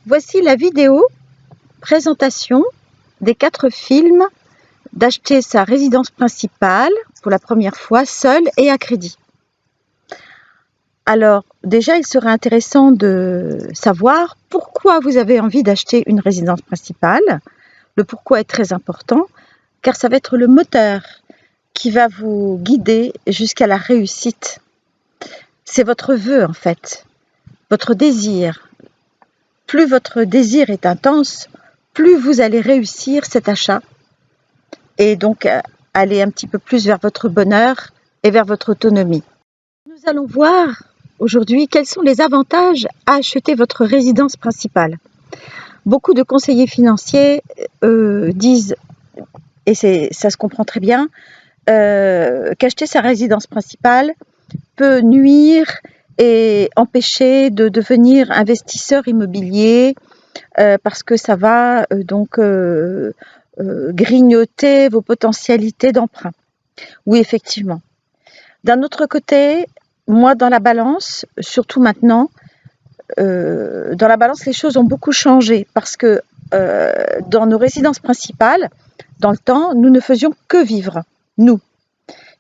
Voici la vidéo présentation des 4 films d'acheter sa résidence principale pour la première fois seul et à crédit. Alors déjà, il serait intéressant de savoir pourquoi vous avez envie d'acheter une résidence principale. Le pourquoi est très important car ça va être le moteur qui va vous guider jusqu'à la réussite. C'est votre vœu en fait, votre désir. Plus votre désir est intense, plus vous allez réussir cet achat et donc aller un petit peu plus vers votre bonheur et vers votre autonomie. Nous allons voir aujourd'hui quels sont les avantages à acheter votre résidence principale. Beaucoup de conseillers financiers disent, et ça se comprend très bien, qu'acheter sa résidence principale peut nuire et empêcher de devenir investisseur immobilier parce que ça va grignoter vos potentialités d'emprunt. Oui, effectivement. D'un autre côté, moi dans la balance, surtout maintenant, dans la balance les choses ont beaucoup changé parce que dans nos résidences principales, dans le temps, nous ne faisions que vivre, nous.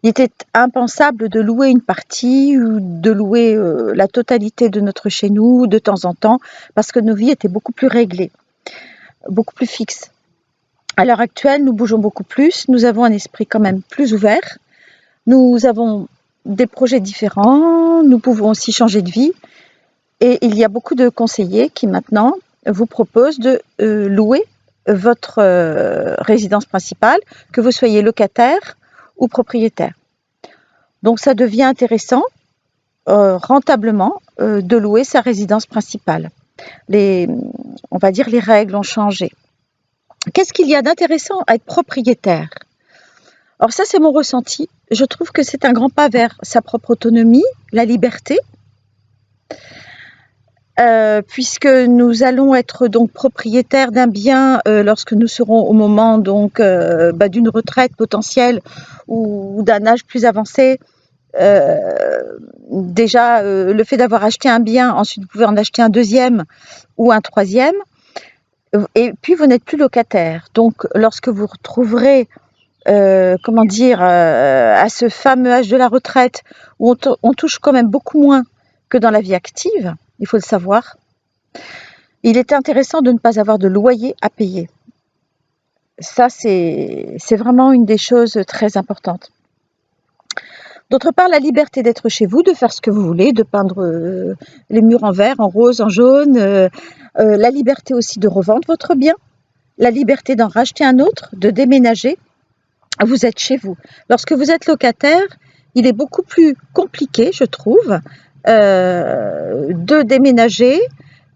Il était impensable de louer une partie ou de louer la totalité de notre chez nous de temps en temps parce que nos vies étaient beaucoup plus réglées, beaucoup plus fixes. À l'heure actuelle, nous bougeons beaucoup plus, nous avons un esprit quand même plus ouvert, nous avons des projets différents, nous pouvons aussi changer de vie et il y a beaucoup de conseillers qui maintenant vous proposent de louer votre résidence principale, que vous soyez locataire ou propriétaire. Donc ça devient intéressant, rentablement, de louer sa résidence principale. On va dire les règles ont changé. Qu'est-ce qu'il y a d'intéressant à être propriétaire? Alors ça, c'est mon ressenti. Je trouve que c'est un grand pas vers sa propre autonomie, la liberté, puisque nous allons être donc propriétaires d'un bien lorsque nous serons au moment donc d'une retraite potentielle ou d'un âge plus avancé. Déjà, le fait d'avoir acheté un bien, ensuite vous pouvez en acheter un deuxième ou un troisième, et puis vous n'êtes plus locataire. Donc, lorsque vous retrouverez, à ce fameux âge de la retraite où on touche quand même beaucoup moins que dans la vie active, il faut le savoir, il est intéressant de ne pas avoir de loyer à payer. Ça, c'est vraiment une des choses très importantes. D'autre part, la liberté d'être chez vous, de faire ce que vous voulez, de peindre les murs en vert, en rose, en jaune, la liberté aussi de revendre votre bien, la liberté d'en racheter un autre, de déménager. Vous êtes chez vous. Lorsque vous êtes locataire, il est beaucoup plus compliqué, je trouve, de déménager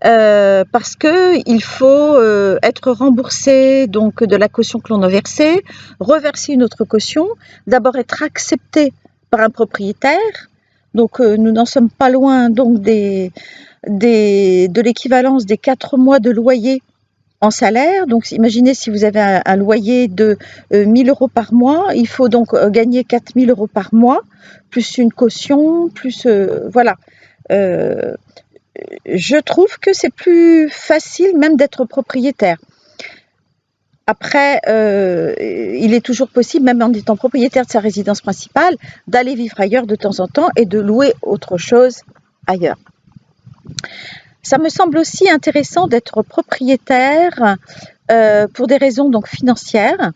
parce qu'il faut être remboursé donc de la caution que l'on a versée, reverser une autre caution, d'abord être accepté par un propriétaire. Donc nous n'en sommes pas loin donc de l'équivalence des 4 mois de loyer en salaire. Donc imaginez si vous avez un loyer de 1000 € par mois, il faut donc gagner 4000 € par mois, plus une caution, plus voilà. Je trouve que c'est plus facile même d'être propriétaire. Après, il est toujours possible, même en étant propriétaire de sa résidence principale, d'aller vivre ailleurs de temps en temps et de louer autre chose ailleurs. Ça me semble aussi intéressant d'être propriétaire pour des raisons donc financières,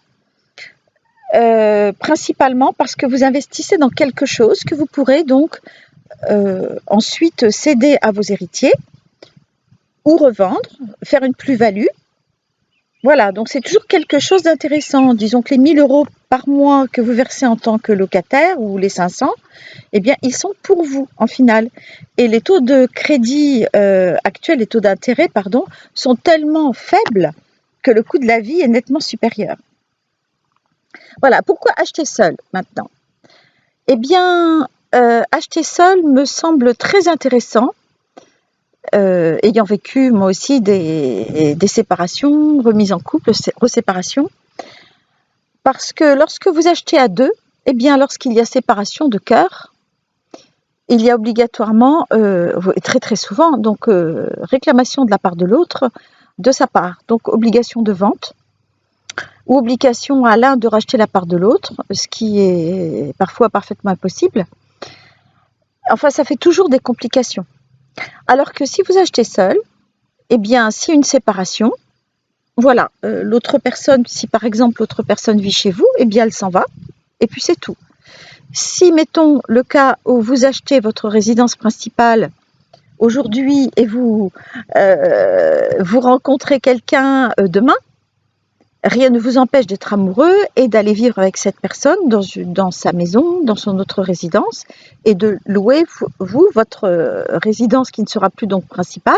principalement parce que vous investissez dans quelque chose que vous pourrez donc ensuite céder à vos héritiers ou revendre, faire une plus-value. Voilà, donc c'est toujours quelque chose d'intéressant. Disons que les 1000 € par mois que vous versez en tant que locataire ou les 500, eh bien, ils sont pour vous en finale. Et les taux de crédit actuels, les taux d'intérêt, pardon, sont tellement faibles que le coût de la vie est nettement supérieur. Voilà, pourquoi acheter seul maintenant? Eh bien, acheter seul me semble très intéressant. Ayant vécu moi aussi des séparations, remises en couple, reséparations, parce que lorsque vous achetez à deux, eh bien lorsqu'il y a séparation de cœur, il y a obligatoirement, très très souvent, donc réclamation de la part de l'autre, de sa part. Donc obligation de vente ou obligation à l'un de racheter la part de l'autre, ce qui est parfois parfaitement impossible. Enfin, ça fait toujours des complications. Alors que si vous achetez seul, eh bien, s'il y a une séparation, voilà, l'autre personne, si par exemple l'autre personne vit chez vous, eh bien elle s'en va, et puis c'est tout. Si, mettons le cas où vous achetez votre résidence principale aujourd'hui et vous rencontrez quelqu'un demain, rien ne vous empêche d'être amoureux et d'aller vivre avec cette personne dans sa maison, dans son autre résidence, et de louer, vous, votre résidence qui ne sera plus donc principale,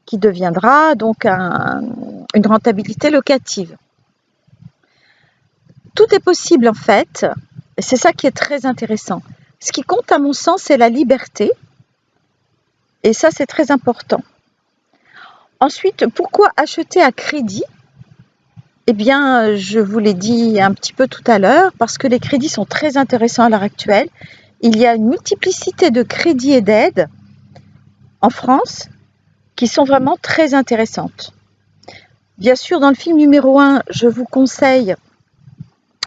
qui deviendra donc une rentabilité locative. Tout est possible en fait, c'est ça qui est très intéressant. Ce qui compte à mon sens, c'est la liberté, et ça c'est très important. Ensuite, pourquoi acheter à crédit ? Eh bien, je vous l'ai dit un petit peu tout à l'heure, parce que les crédits sont très intéressants à l'heure actuelle. Il y a une multiplicité de crédits et d'aides en France qui sont vraiment très intéressantes. Bien sûr, dans le film numéro 1, je vous conseille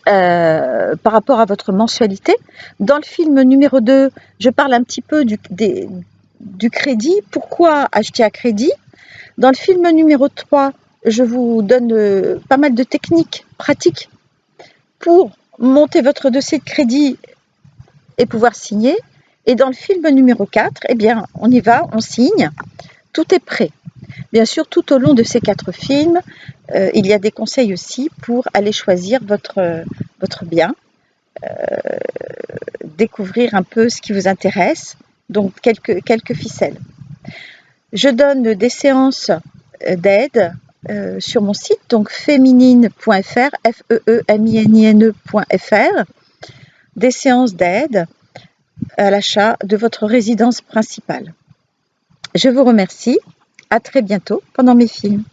par rapport à votre mensualité. Dans le film numéro 2, je parle un petit peu du crédit. Pourquoi acheter à crédit ? Dans le film numéro 3, je vous donne pas mal de techniques pratiques pour monter votre dossier de crédit et pouvoir signer. Et dans le film numéro 4, eh bien, on y va, on signe, tout est prêt. Bien sûr, tout au long de ces 4 films, il y a des conseils aussi pour aller choisir votre bien, découvrir un peu ce qui vous intéresse, donc quelques ficelles. Je donne des séances d'aide sur mon site, donc feminine.fr, feminine.fr, des séances d'aide à l'achat de votre résidence principale. Je vous remercie, à très bientôt pendant mes films.